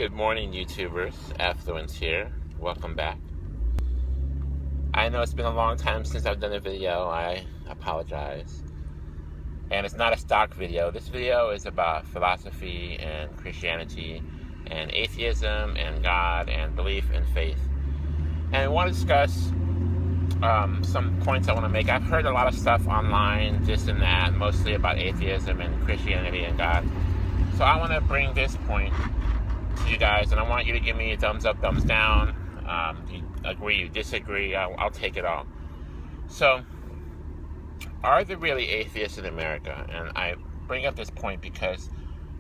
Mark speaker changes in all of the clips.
Speaker 1: Good morning, YouTubers. Affluence here. Welcome back. I know it's been a long time since I've done a video. I apologize. And it's not a stock video. This video is about philosophy and Christianity and atheism and God and belief and faith. And I want to discuss some points I want to make. I've heard a lot of stuff online, this and that, mostly about atheism and Christianity and God. So I want to bring this point to you guys, and I want you to give me a thumbs up, thumbs down. You agree, you disagree, I'll take it all. So, are there really atheists in America? And I bring up this point because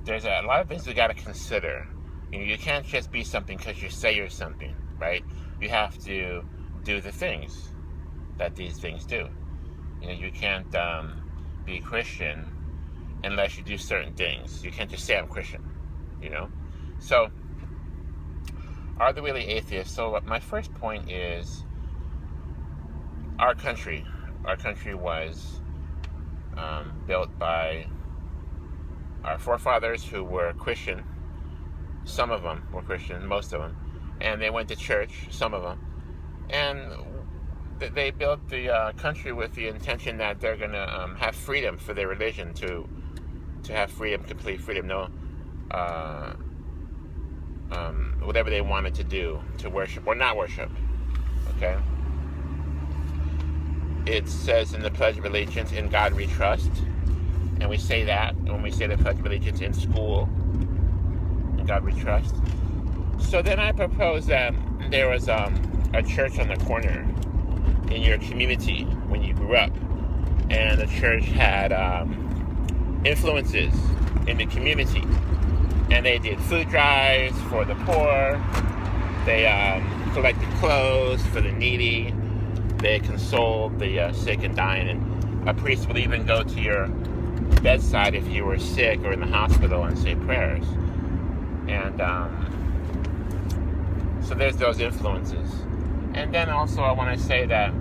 Speaker 1: there's a lot of things we got to consider. You can't just be something because you say you're something, right? You have to do the things that these things do. You can't be Christian unless you do certain things. You can't just say I'm Christian, So, are there really atheists? So my first point is our country. Our country was built by our forefathers who were Christian. Some of them were Christian, most of them. And they went to church, some of them. And they built the country with the intention that they're going to have freedom for their religion, to have freedom, complete freedom, whatever they wanted to do, to worship or not worship, okay? It says in the Pledge of Allegiance, in God we trust, and we say that when we say the Pledge of Allegiance in school, in God we trust. So then I propose that there was a church on the corner in your community when you grew up, and the church had influences in the community. And they did food drives for the poor. They collected clothes for the needy. They consoled the sick and dying. And a priest would even go to your bedside if you were sick or in the hospital and say prayers. And so there's those influences. And then also I want to say that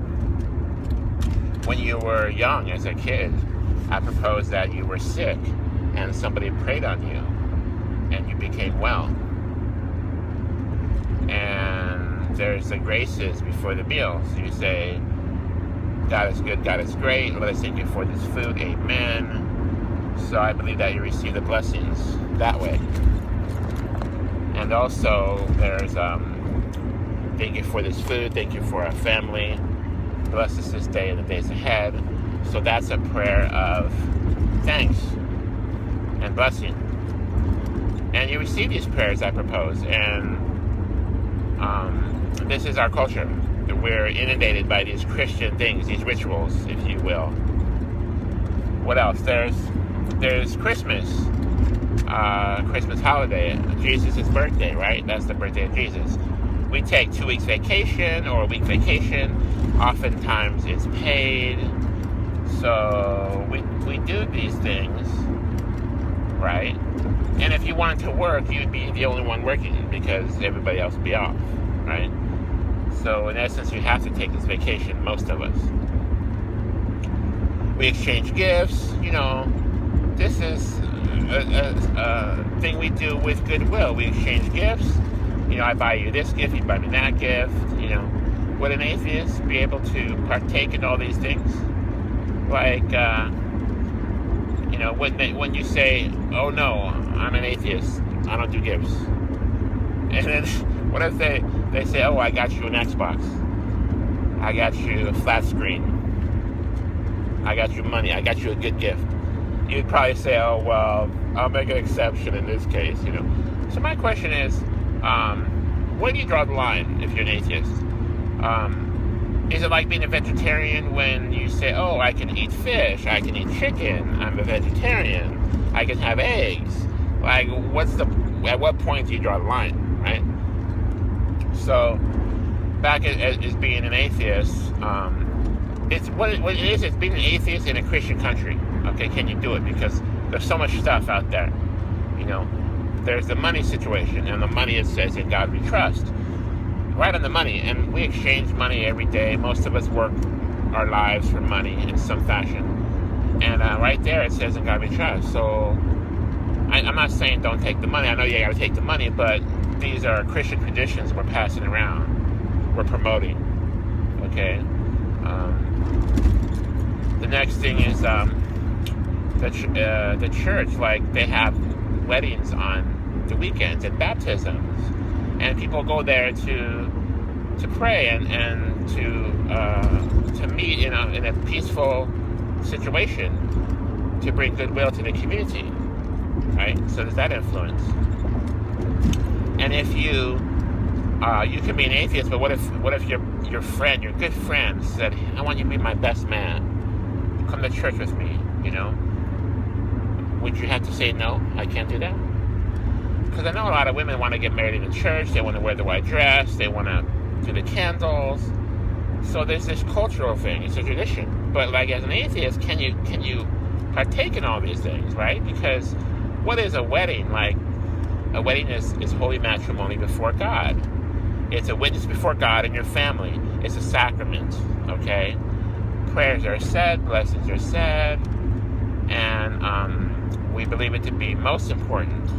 Speaker 1: when you were young as a kid, I propose that you were sick and somebody prayed on you, and you became well. And there's the graces before the meals. You say, God is good, God is great, let us thank you for this food, amen. So I believe that you receive the blessings that way. And also there's, thank you for this food, thank you for our family, bless us this day and the days ahead. So that's a prayer of thanks and blessing. And you receive these prayers, I propose, and this is our culture. We're inundated by these Christian things, these rituals, if you will. What else? There's Christmas, Christmas holiday, Jesus' birthday, right? That's the birthday of Jesus. We take 2 weeks vacation or a week vacation. Oftentimes it's paid. So we do these things, right? And if you wanted to work, you'd be the only one working because everybody else would be off, right? So in essence, you have to take this vacation, most of us. We exchange gifts, this is a thing we do with goodwill. We exchange gifts. I buy you this gift, you buy me that gift, Would an atheist be able to partake in all these things? Like, when you say, oh no, I'm an atheist, I don't do gifts. And then, what if they say, oh, I got you an Xbox, I got you a flat screen, I got you money, I got you a good gift. You'd probably say, oh, well, I'll make an exception in this case, So my question is, where do you draw the line if you're an atheist? Is it like being a vegetarian when you say, oh, I can eat fish, I can eat chicken, I'm a vegetarian, I can have eggs? Like, at what point do you draw the line, right? So, back as being an atheist, it's being an atheist in a Christian country. Okay, can you do it? Because there's so much stuff out there, There's the money situation, and the money, it says, in God we trust. Right on the money, and we exchange money every day. Most of us work our lives for money in some fashion. And right there it says in God we trust. So I'm not saying don't take the money. I know you got to take the money, but these are Christian traditions we're passing around, we're promoting. Okay. The next thing is the church, like, they have weddings on the weekends and baptisms, and people go there to pray and to meet in a peaceful situation to bring goodwill to the community, right? So there's that influence. And if you can be an atheist, but what if your friend, your good friend, said, "I want you to be my best man. Come to church with me," Would you have to say, "No, I can't do that"? Because I know a lot of women want to get married in the church. They want to wear the white dress. They want to do the candles. So there's this cultural thing. It's a tradition. But like, as an atheist, can you partake in all these things, right? Because what is a wedding? Like, a wedding is holy matrimony before God. It's a witness before God and your family. It's a sacrament, okay? Prayers are said, blessings are said, and we believe it to be most important.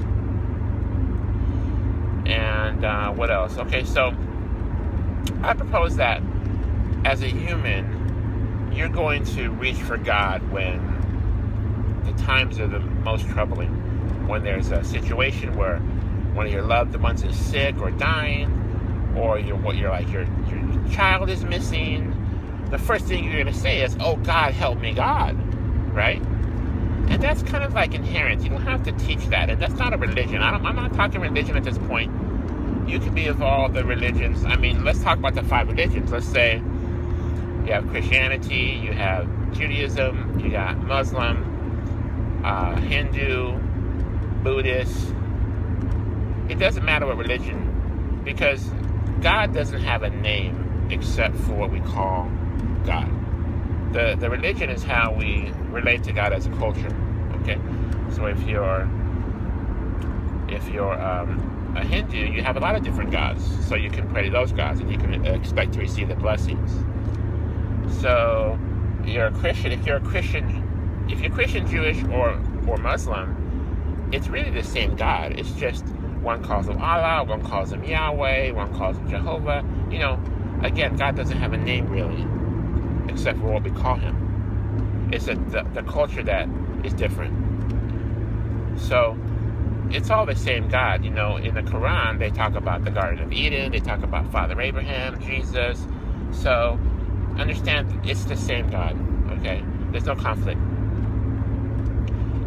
Speaker 1: And what else? Okay, so I propose that as a human, you're going to reach for God when the times are the most troubling. When there's a situation where one of your loved ones is sick or dying, or your child is missing, the first thing you're going to say is, "Oh, God, help me, God," right? And that's kind of like inherent. You don't have to teach that. And that's not a religion. I'm not talking religion at this point. You can be of all the religions. I mean, let's talk about the 5 religions. Let's say you have Christianity, you have Judaism, you got Muslim, Hindu, Buddhist. It doesn't matter what religion, because God doesn't have a name except for what we call God. The religion is how we relate to God as a culture. Okay, so if you're a Hindu, you have a lot of different gods, so you can pray to those gods and you can expect to receive the blessings. So you're a Christian. If you're Christian, Jewish, or Muslim, it's really the same God. It's just one calls him Allah, one calls him Yahweh, one calls him Jehovah. Again, God doesn't have a name really, except for what we call him. It's the culture that is different. So it's all the same God. In the Quran, they talk about the Garden of Eden. They talk about Father Abraham, Jesus. So understand, it's the same God. Okay, there's no conflict.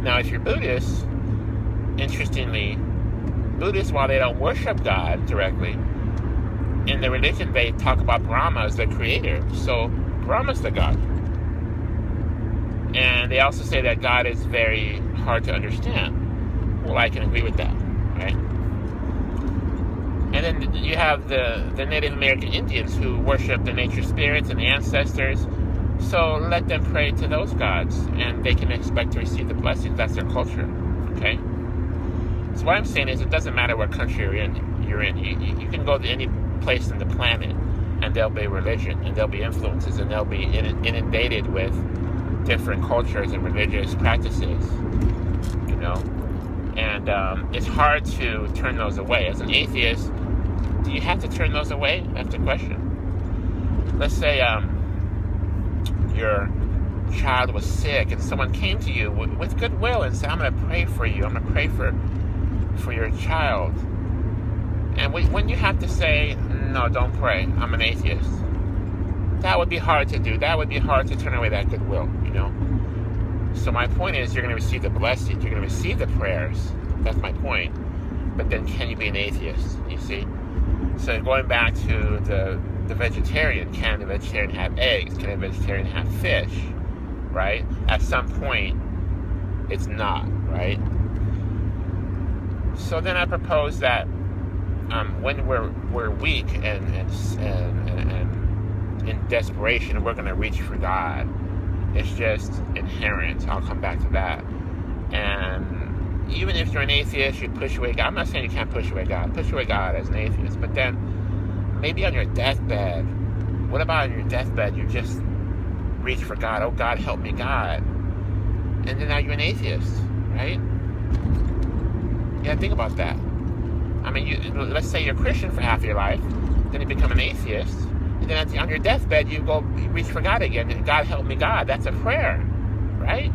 Speaker 1: Now, if you're Buddhist, interestingly, Buddhists, while they don't worship God directly, in the religion they talk about Brahma as the creator. So Brahma's the God. And they also say that God is very hard to understand. Well, I can agree with that, right? And then you have the Native American Indians who worship the nature spirits and the ancestors. So let them pray to those gods, and they can expect to receive the blessings. That's their culture, okay? So what I'm saying is, it doesn't matter what country you're in. You can go to any place in the planet, and there'll be religion, and there'll be influences, and they'll be inundated with different cultures and religious practices, And it's hard to turn those away. As an atheist, do you have to turn those away? That's the question. Let's say your child was sick, and someone came to you with goodwill and said, "I'm going to pray for you. I'm going to pray for your child." And when you have to say, "No, don't pray, I'm an atheist," that would be hard to do. That would be hard to turn away that goodwill, So my point is, you're going to receive the blessing. You're going to receive the prayers. That's my point. But then, can you be an atheist? You see? So going back to the vegetarian, can a vegetarian have eggs? Can a vegetarian have fish? Right? At some point, it's not, right? So then I propose that when we're weak and in desperation, we're going to reach for God. It's just inherent. I'll come back to that. And even if you're an atheist, you push away God. I'm not saying you can't push away God. Push away God as an atheist. But then, maybe on your deathbed, what about on your deathbed, you just reach for God. "Oh, God, help me, God." And then now you're an atheist, right? Yeah, think about that. I mean, let's say you're a Christian for half your life, then you become an atheist, and then on your deathbed you reach for God again, and God help me God. That's a prayer, right?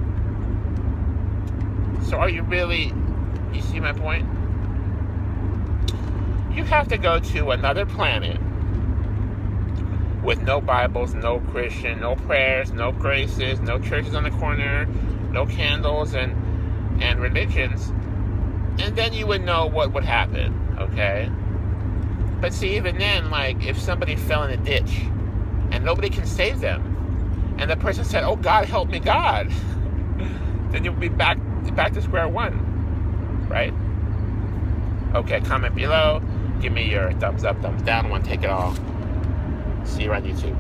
Speaker 1: So are you really, you see my point? You have to go to another planet with no Bibles, no Christian, no prayers, no graces, no churches on the corner, no candles and religions, and then you would know what would happen, okay? But see, even then, like, if somebody fell in a ditch and nobody can save them, and the person said, "Oh, God, help me, God," then you'll be back to square one, right? Okay, comment below. Give me your thumbs up, thumbs down. I want to take it all. See you on YouTube.